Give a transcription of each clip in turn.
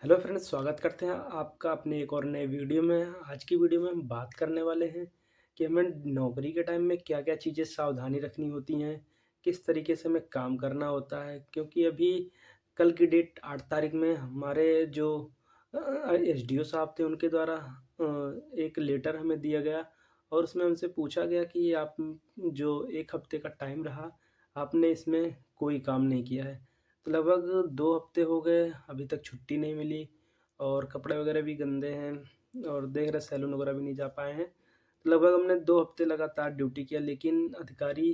Hello friends, स्वागत करते हैं आपका अपने एक और नए वीडियो में। आज की वीडियो में हम बात करने वाले हैं कि हमें नौकरी के टाइम में क्या-क्या चीज़ें सावधानी रखनी होती हैं, किस तरीके से हमें काम करना होता है। क्योंकि अभी कल की डेट 8 तारीख में हमारे जो एसडीओ साहब थे उनके द्वारा एक लेटर हमें दिया गया और उसमें हमसे पूछा गया कि आप जो 1 हफ्ते का टाइम रहा, आपने इसमें कोई काम नहीं किया है। तो लगभग 2 हफ्ते हो गए, अभी तक छुट्टी नहीं मिली और कपड़े वगैरह भी गंदे हैं और देख रहे सैलून वगैरह भी नहीं जा पाए हैं। तो लगभग हमने 2 हफ्ते लगातार ड्यूटी किया, लेकिन अधिकारी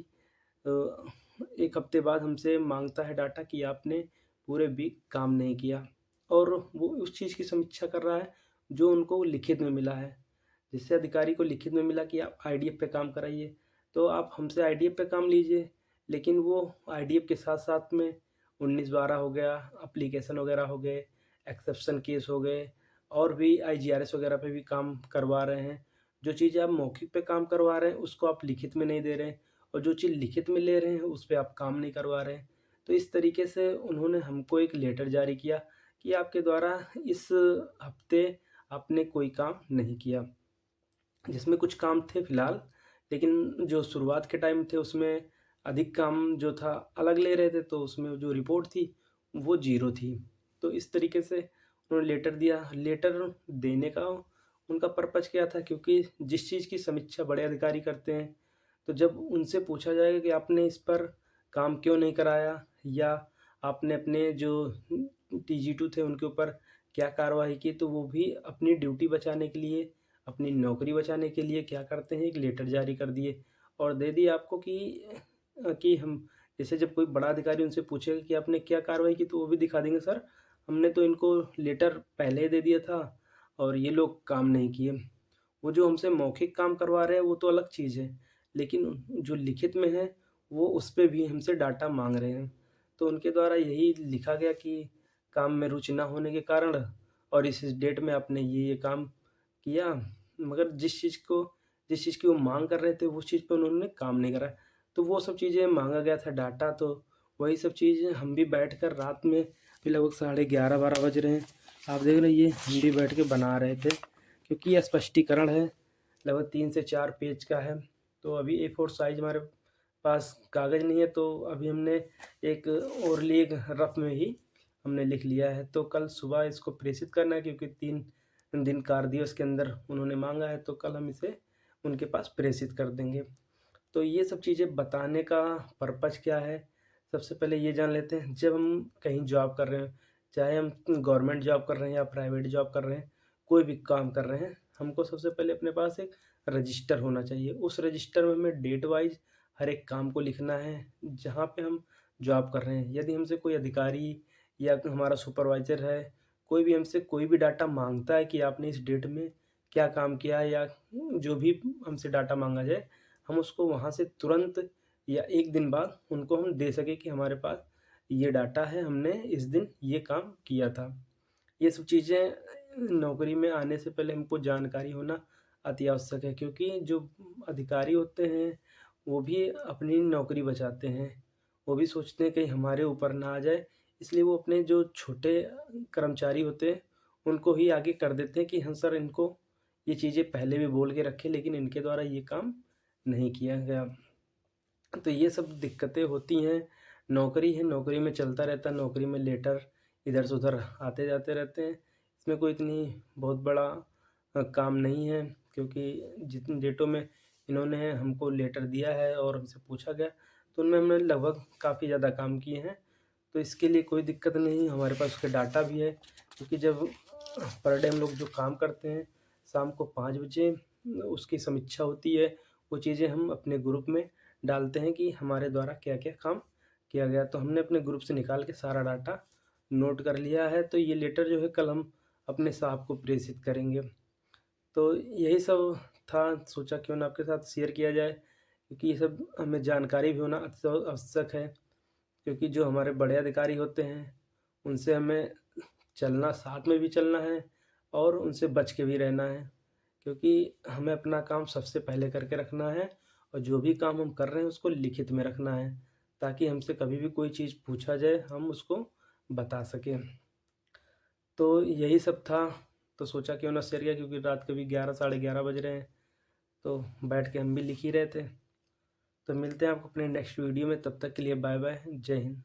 1 हफ्ते बाद हमसे माँगता है डाटा कि आपने पूरे वीक काम नहीं किया और वो उस चीज़ की समीक्षा कर रहा है जो उनको लिखित में मिला है। जिससे अधिकारी को लिखित में मिला कि आप आईडीएफ पे काम कराइए, तो आप हमसे आईडीएफ पे काम लीजिए। लेकिन वो आईडीएफ के साथ-साथ में 19-12 हो गया, एप्लीकेशन वगैरह हो गए, एक्सेप्शन केस हो गए और भी आईजीआरएस वगैरह पे भी काम करवा रहे हैं। जो चीज़ें आप मौखिक पे काम करवा रहे हैं, उसको आप लिखित में नहीं दे रहे हैं और जो चीज़ लिखित में ले रहे हैं, उस पे आप काम नहीं करवा रहे हैं। तो इस तरीके से उन्होंने हमको एक लेटर जारी किया कि आपके द्वारा इस हफ्ते आपने कोई काम नहीं किया। जिसमें कुछ काम थे फ़िलहाल, लेकिन जो शुरुआत के टाइम थे उसमें अधिक काम जो था अलग ले रहे थे, तो उसमें जो रिपोर्ट थी वो ज़ीरो थी। तो इस तरीके से उन्होंने लेटर दिया। लेटर देने का उनका पर्पज़ क्या था, क्योंकि जिस चीज़ की समीक्षा बड़े अधिकारी करते हैं, तो जब उनसे पूछा जाएगा कि आपने इस पर काम क्यों नहीं कराया या आपने अपने जो टीजी2 थे उनके ऊपर क्या कार्रवाई की, तो वो भी अपनी ड्यूटी बचाने के लिए, अपनी नौकरी बचाने के लिए क्या करते हैं, एक लेटर जारी कर दिए और दे दिए आपको कि हम जैसे जब कोई बड़ा अधिकारी उनसे पूछेगा कि आपने क्या कार्रवाई की, तो वो भी दिखा देंगे, सर हमने तो इनको लेटर पहले ही दे दिया था और ये लोग काम नहीं किए। वो जो हमसे मौखिक काम करवा रहे हैं वो तो अलग चीज़ है, लेकिन जो लिखित में है वो उस पे भी हमसे डाटा माँग रहे हैं। तो उनके द्वारा यही लिखा गया कि काम में रुचि ना होने के कारण और इस डेट में आपने ये काम किया, मगर जिस चीज़ की वो माँग कर रहे थे, उस चीज़ पे उन्होंने काम नहीं करा। तो वो सब चीज़ें माँगा गया था डाटा, तो वही सब चीज़ें हम भी बैठकर रात में अभी लगभग साढ़े 11-12 बज रहे हैं। आप देख रहे हैं, ये हम भी बैठ के बना रहे थे, क्योंकि ये स्पष्टीकरण है, लगभग 3 से 4 पेज का है। तो अभी ए4 साइज़ हमारे पास कागज़ नहीं है, तो अभी हमने एक ओरली एक रफ़ में ही हमने लिख लिया है। तो कल सुबह इसको प्रेषित करना है, क्योंकि 3 दिन कार्य दिवस के अंदर उन्होंने माँगा है, तो कल हम इसे उनके पास प्रेषित कर देंगे। तो ये सब चीज़ें बताने का पर्पज़ क्या है, सबसे पहले ये जान लेते हैं। जब हम कहीं जॉब कर रहे हैं, चाहे हम गवर्नमेंट जॉब कर रहे हैं या प्राइवेट जॉब कर रहे हैं, कोई भी काम कर रहे हैं, हमको सबसे पहले अपने पास एक रजिस्टर होना चाहिए। उस रजिस्टर में हमें डेट वाइज़ हर एक काम को लिखना है, जहाँ पे हम जॉब कर रहे हैं। यदि हमसे कोई अधिकारी या हमारा सुपरवाइज़र है, कोई भी हमसे कोई भी डाटा माँगता है कि आपने इस डेट में क्या काम किया है, या जो भी हमसे डाटा माँगा जाए, हम उसको वहाँ से तुरंत या 1 दिन बाद उनको हम दे सकें कि हमारे पास ये डाटा है, हमने इस दिन ये काम किया था। ये सब चीज़ें नौकरी में आने से पहले हमको जानकारी होना अति आवश्यक है, क्योंकि जो अधिकारी होते हैं, वो भी अपनी नौकरी बचाते हैं। वो भी सोचते हैं कहीं हमारे ऊपर ना आ जाए, इसलिए वो अपने जो छोटे कर्मचारी होते हैं, उनको ही आगे कर देते हैं कि हाँ सर, इनको ये चीज़ें पहले भी बोल के रखें, लेकिन इनके द्वारा ये काम नहीं किया गया। तो ये सब दिक्कतें होती हैं, नौकरी है, नौकरी में चलता रहता है, नौकरी में लेटर इधर से उधर आते-जाते रहते हैं। इसमें कोई इतनी बहुत बड़ा काम नहीं है, क्योंकि जितनी डेटों में इन्होंने हमको लेटर दिया है और हमसे पूछा गया, तो उनमें हमने लगभग काफ़ी ज़्यादा काम किए हैं। तो इसके लिए कोई दिक्कत नहीं, हमारे पास उसके डाटा भी है, क्योंकि जब पर डे हम लोग जो काम करते हैं, शाम को 5 बजे उसकी समीक्षा होती है। वो चीज़ें हम अपने ग्रुप में डालते हैं कि हमारे द्वारा क्या-क्या काम किया गया। तो हमने अपने ग्रुप से निकाल के सारा डाटा नोट कर लिया है, तो ये लेटर जो है कल हम अपने साहब को प्रेषित करेंगे। तो यही सब था, सोचा क्यों ना आपके साथ शेयर किया जाए, क्योंकि ये सब हमें जानकारी भी होना आवश्यक है। क्योंकि जो हमारे बड़े अधिकारी होते हैं, उनसे हमें चलना, साथ में भी चलना है और उनसे बच के भी रहना है। क्योंकि हमें अपना काम सबसे पहले करके रखना है और जो भी काम हम कर रहे हैं उसको लिखित में रखना है, ताकि हमसे कभी भी कोई चीज़ पूछा जाए, हम उसको बता सकें। तो यही सब था, तो सोचा क्यों ना शेयर किया, क्योंकि रात के भी 11 साढ़े 11 बज रहे हैं, तो बैठ के हम भी लिख ही रहे थे। तो मिलते हैं आपको अपने नेक्स्ट वीडियो में, तब तक के लिए बाय बाय, जय हिंद।